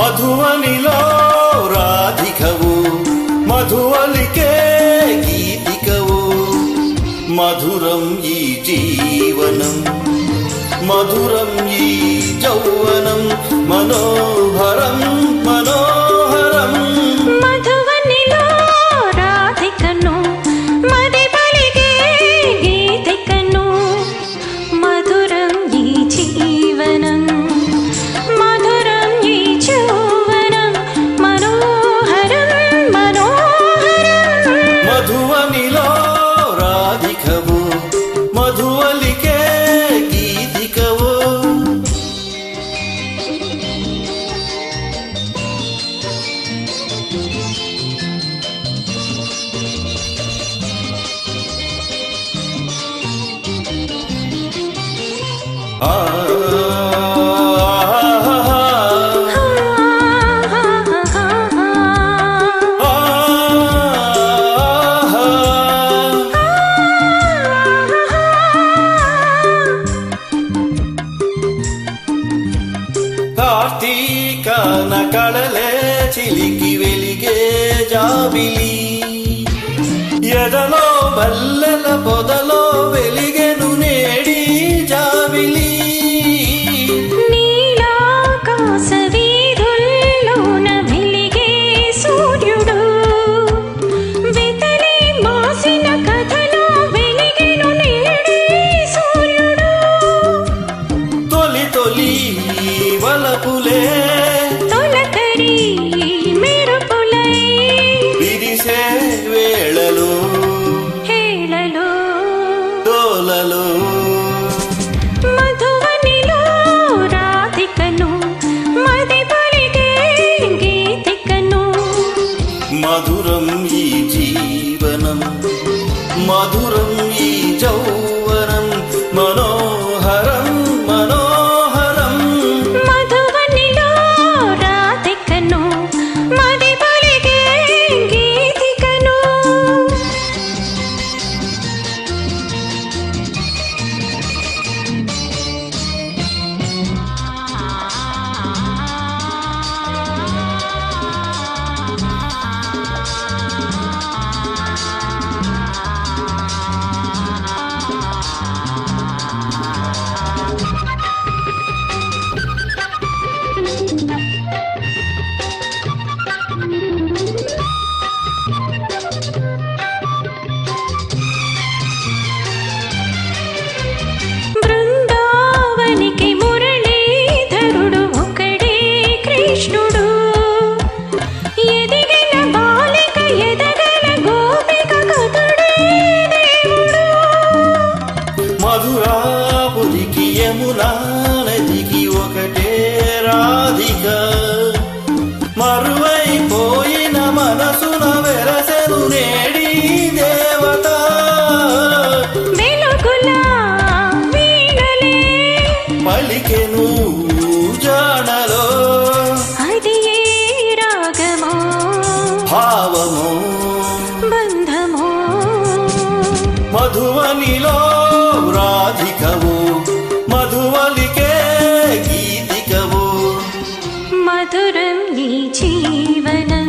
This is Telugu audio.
మధువనిలో రాధికవు మధువలికే గీతికవు మధురం ఈ జీవనం మధురం ఈ యౌవనం మనోహరం మనోహరం మధువనిలో రాధికను మదిపలికే గీతికను మధురం ఈ జీవనం మధురం ఈ యౌవనం మనోహరం మనోహరం మధువనిలో రాధికవు మధువలికే గీతికవు కార్తీకన కళలే చిలికి వెలిగే జాబిలి ఎదలో బల్లెల పొదలో వెలిగెను నేడి జాబిలి నీలాకాశ వీధుల్లోన వెలిగే సూర్యుడు వెతలి మాసిన కథలో వెలిగెను నేడి సూర్యుడు తొలి తొలి వలపులే తొలకరి మెరుపులై విరిసే వేళలో హేళలో తోలలో మధువనిలో రాధికను మదిపలికే గీతికను మధురం ఈ జీవనం మధురం ఈ యౌవనం మనోహరం మనోహరం మధువనిలో రాధికను మదిపలికే గీతికను బృందావనికి మురళీధరుడు ఒకడే కృష్ణుడు ఎదిగిన బాలిక ఎదగల గోపిక కథుడే దేవుడు మధురాపురికి యమునా నదికి ఒకటే రాధిక మరువైపోయిన మనసున వెరసెను నేడి దేవత వెలుగుల వీణలే పలికెను జానలో అది ఏ రాగమో భావము బంధమో మధువనిలో రాధికవు మధువలికే గీతికవు మధురం ఈ జీవనం